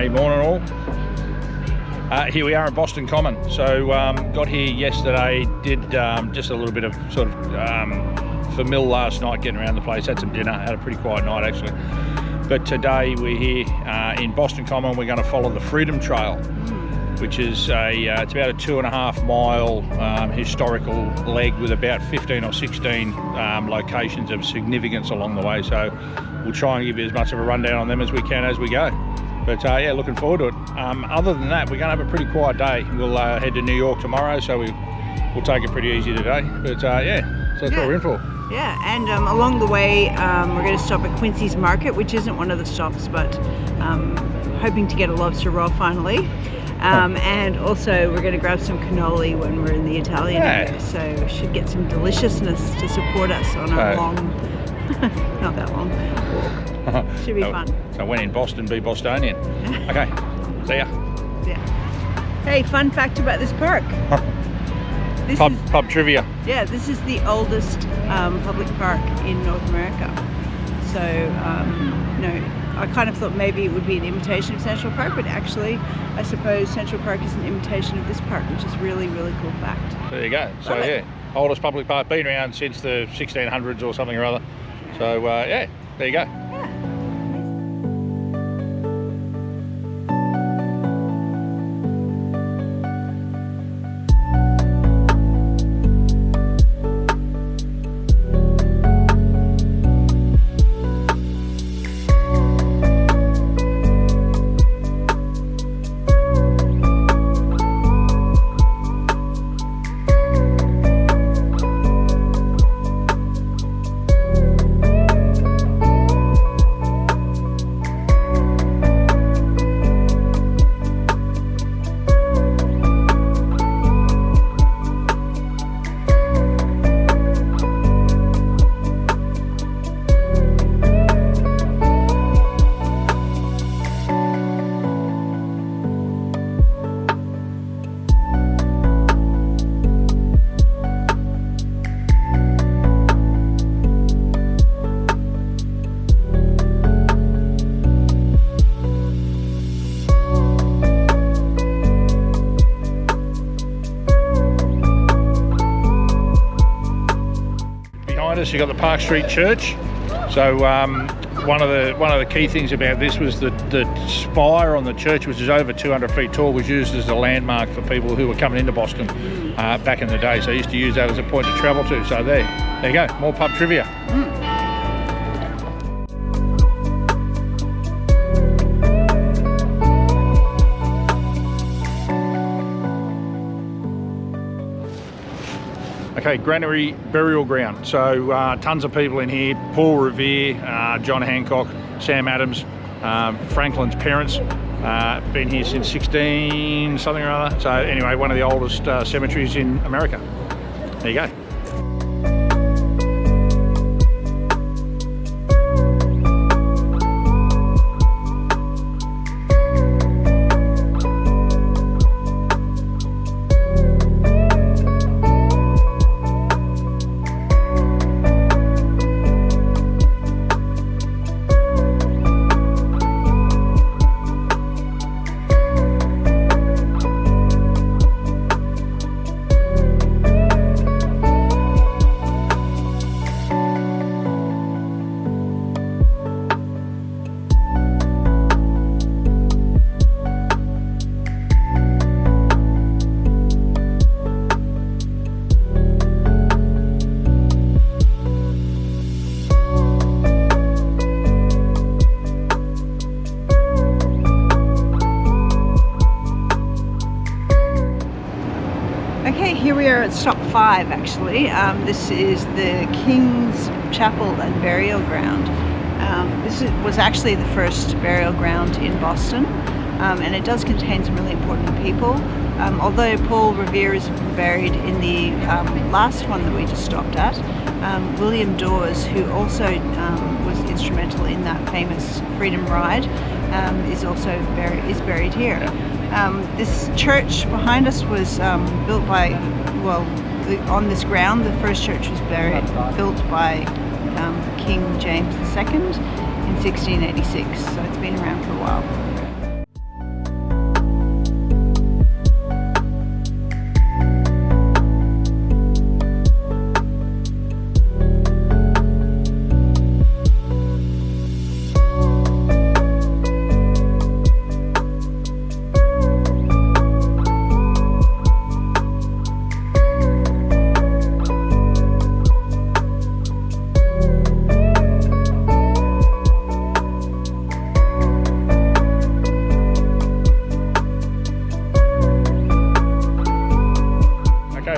Hey, morning all. Here we are in Boston Common. So got here yesterday, did just a little bit of sort of for mill last night, getting around the place, had some dinner, had a pretty quiet night actually. But today we're here in Boston Common. We're going to follow the Freedom Trail, which is it's about a 2.5 mile historical leg with about 15 or 16 locations of significance along the way. So we'll try and give you as much of a rundown on them as we can as we go. But yeah, looking forward to it. Other than that, we're going to have a pretty quiet day. We'll head to New York tomorrow, so we'll take it pretty easy today. But yeah, so that's what we're in for. Yeah, and along the way, we're going to stop at Quincy's Market, which isn't one of the stops, but hoping to get a lobster roll finally. And also we're going to grab some cannoli when we're in the Italian area, so should get some deliciousness to support us on our long, not that long, walk. Should be fun. So when in Boston, be Bostonian. Okay, see ya. Yeah. Hey, fun fact about this park. Pub trivia. Yeah, this is the oldest public park in North America. So, I kind of thought maybe it would be an imitation of Central Park, but actually, I suppose Central Park is an imitation of this park, which is really, really cool fact. There you go. So yeah, oldest public park, been around since the 1600s or something or other. So yeah, there you go. You've got the Park Street Church. So one of the key things about this was that the spire on the church, which is over 200 feet tall, was used as a landmark for people who were coming into Boston back in the day. So they used to use that as a point to travel to. So there you go, more pub trivia. Okay, Granary Burial Ground. So tons of people in here. Paul Revere, John Hancock, Sam Adams, Franklin's parents. Been here since 16 something or other. So anyway, one of the oldest cemeteries in America. There you go. Okay, here we are at stop 5 actually. This is the King's Chapel and Burial Ground. Was actually the first burial ground in Boston, and it does contain some really important people. Although Paul Revere is buried in the last one that we just stopped at, William Dawes, who also was instrumental in that famous Freedom Ride, is buried here. This church behind us was built by, on this ground, the first church was built by King James II in 1686, so it's been around for a while.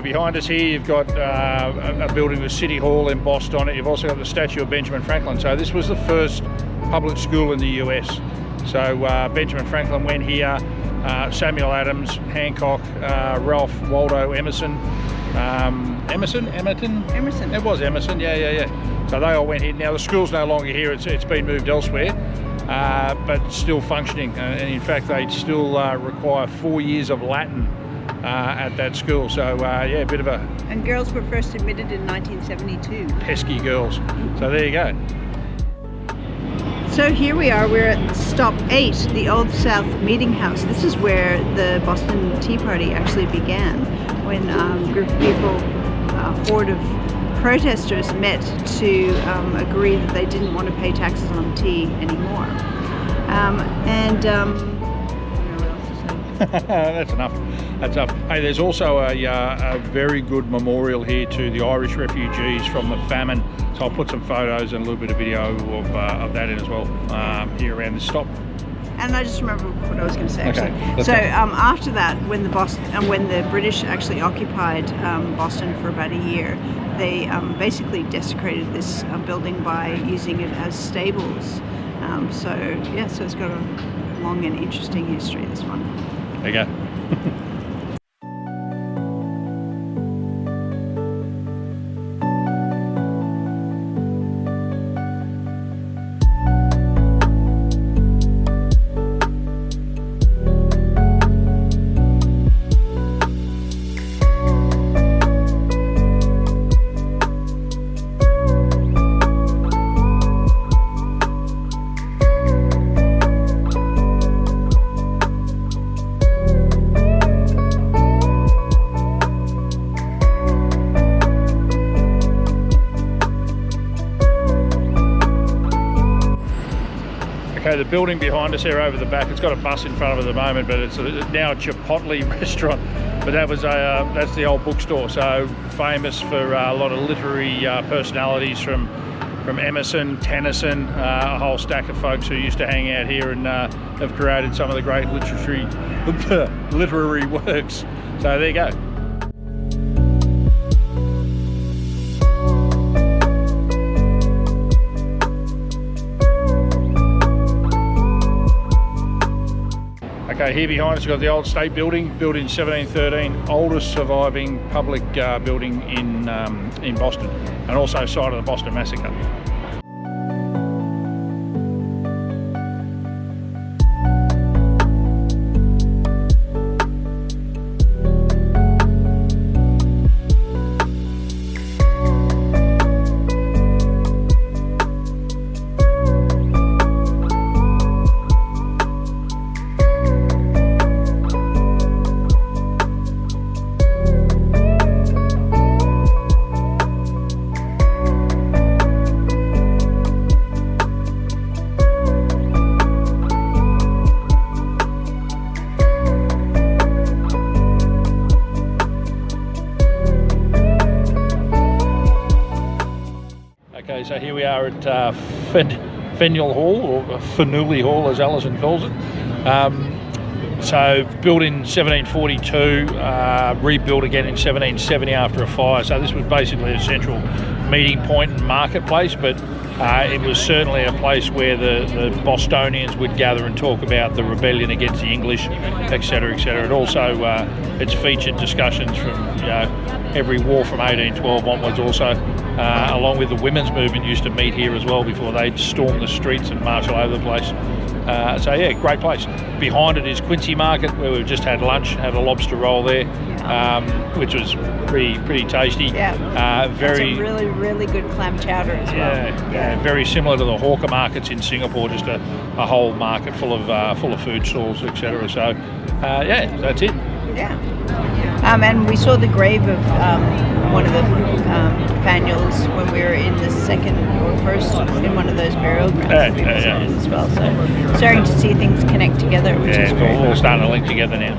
Behind us here you've got a building with City Hall embossed on it. You've also got the statue of Benjamin Franklin. So this was the first public school in the US. So Benjamin Franklin went here, Samuel Adams, Hancock, Ralph Waldo Emerson. Emerson? It was Emerson, yeah. So they all went here. Now the school's no longer here, it's been moved elsewhere, but still functioning. And in fact they still require 4 years of Latin at that school, so yeah, a bit of a... And girls were first admitted in 1972. Pesky girls. So there you go. So here we are, we're at stop 8, the Old South Meeting House. This is where the Boston Tea Party actually began, when a group of people, a horde of protesters met to agree that they didn't want to pay taxes on tea anymore. That's enough. Hey, there's also a very good memorial here to the Irish refugees from the famine. So I'll put some photos and a little bit of video of that in as well here around this stop. And I just remember what I was going to say actually. Okay, so after that, when the British actually occupied Boston for about a year, they basically desecrated this building by using it as stables. So it's got a long and interesting history, this one. There you go. Okay, the building behind us here over the back, it's got a bus in front of it at the moment, but it's now a Chipotle restaurant. But that was that's the old bookstore, so famous for a lot of literary personalities from Emerson, Tennyson, a whole stack of folks who used to hang out here and have created some of the great literary works. So there you go. Okay, here behind us we've got the old state building, built in 1713, oldest surviving public building in Boston, and also site of the Boston Massacre. Okay, so here we are at Faneuil Hall, or Faneuil Hall as Alison calls it. So built in 1742, rebuilt again in 1770 after a fire. So this was basically a central meeting point and marketplace, but it was certainly a place where the Bostonians would gather and talk about the rebellion against the English, etc., etc. It also it's featured discussions from every war from 1812 onwards. Also, along with the women's movement, used to meet here as well before they'd storm the streets and march all over the place. So yeah, great place. Behind it is Quincy Market, where we've just had lunch, had a lobster roll there, which was pretty tasty. Yeah. Very really good clam chowder as well. Yeah, very similar to the hawker markets in Singapore, just a whole market full of food stalls, etc. So yeah, that's it. Yeah. And we saw the grave of one of the Faniels when we were in the second or first in one of those burial grounds as well. So starting to see things connect together, which is great. All starting to link together now.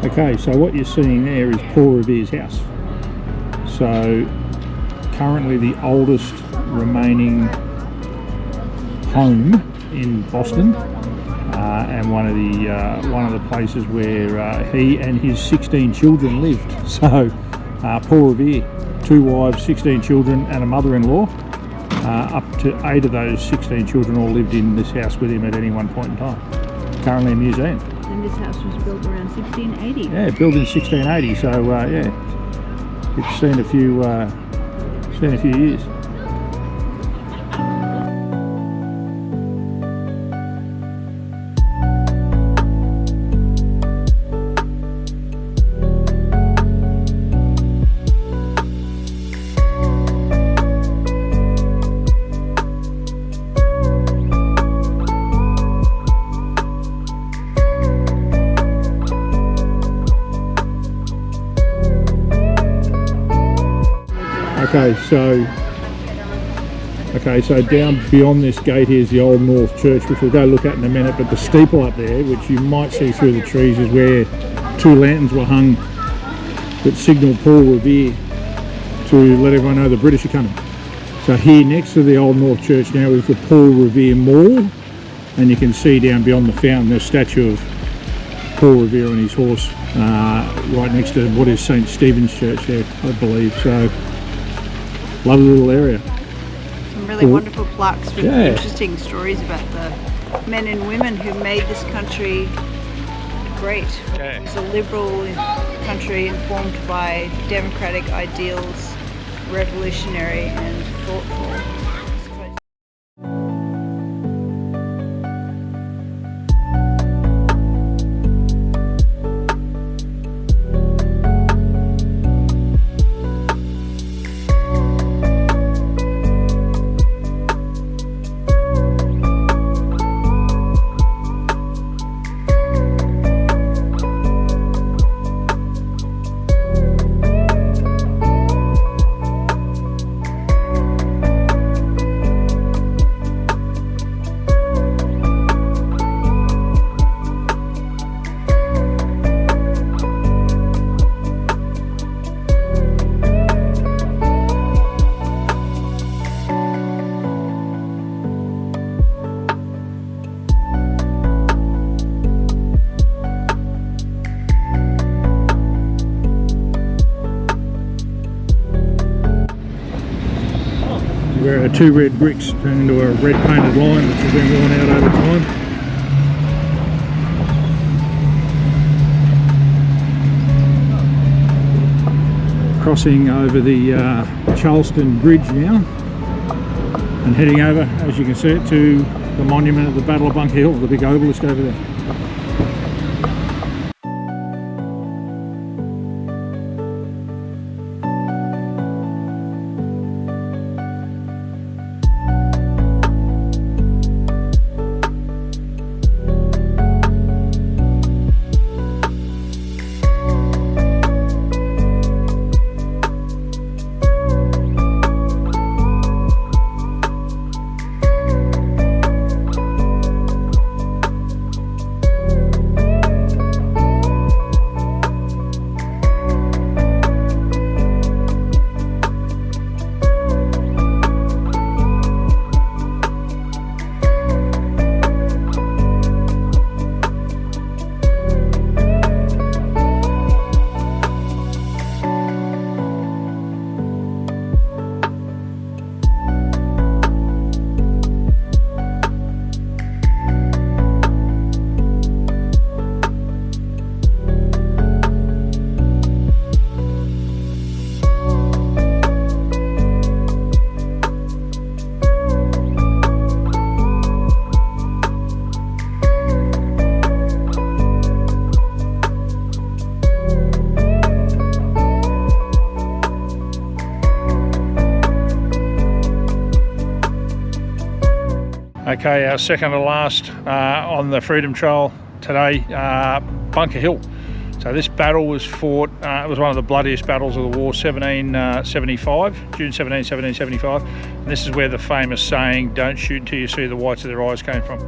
Okay, so what you're seeing there is Paul Revere's house. So currently the oldest remaining home in Boston, and one of the places where he and his 16 children lived. So Paul Revere, 2 wives, 16 children, and a mother-in-law. Up to 8 of those 16 children all lived in this house with him at any one point in time. Currently a museum. And this house was built around 1680. Yeah, built in 1680. So yeah, it's seen a few years. Okay, so down beyond this gate here is the Old North Church, which we'll go look at in a minute, but the steeple up there, which you might see through the trees, is where 2 lanterns were hung that signalled Paul Revere to let everyone know the British are coming. So here next to the Old North Church now is the Paul Revere Mall, and you can see down beyond the fountain the statue of Paul Revere on his horse, right next to what is St. Stephen's Church there, I believe. So lovely little area. Some really wonderful plaques with interesting stories about the men and women who made this country great. It was a liberal country informed by democratic ideals, revolutionary and thoughtful. Where 2 red bricks turn into a red painted line, which has been worn out over time. crossing over the Charleston Bridge now and heading over, as you can see it, to the monument at the Battle of Bunker Hill, the big obelisk over there. Okay, our second to last on the Freedom Trail today, Bunker Hill. So this battle was fought, it was one of the bloodiest battles of the war, 1775, June 17, 1775. And this is where the famous saying, "Don't shoot until you see the whites of their eyes," came from.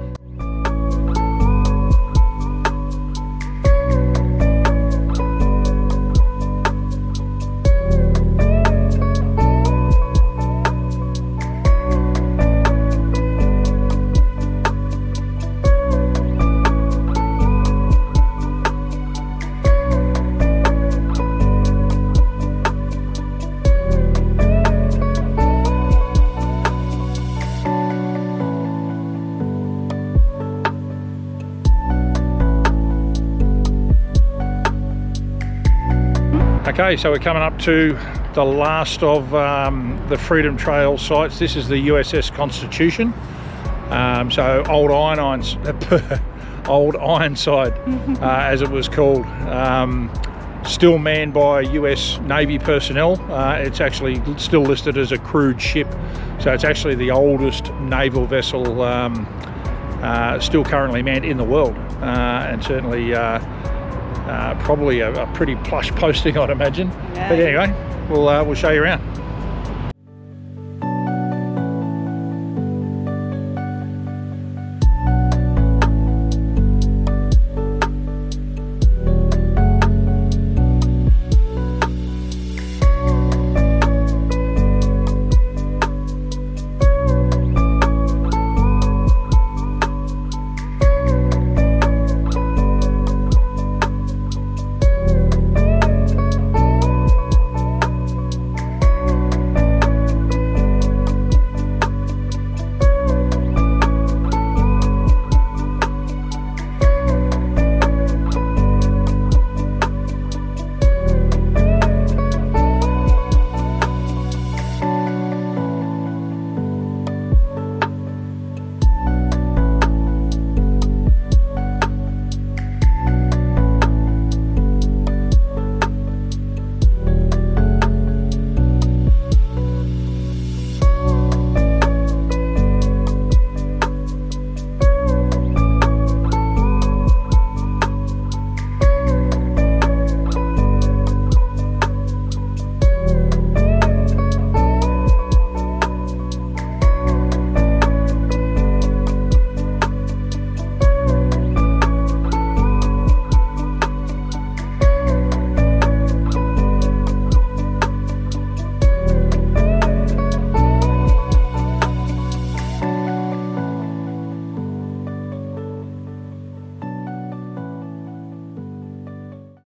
Okay, so we're coming up to the last of the Freedom Trail sites. This is the USS Constitution. So Old Ironside, as it was called. Still manned by US Navy personnel. It's actually still listed as a crewed ship. So it's actually the oldest naval vessel still currently manned in the world. And certainly probably a pretty plush posting, I'd imagine. Yeah. But anyway, we'll show you around.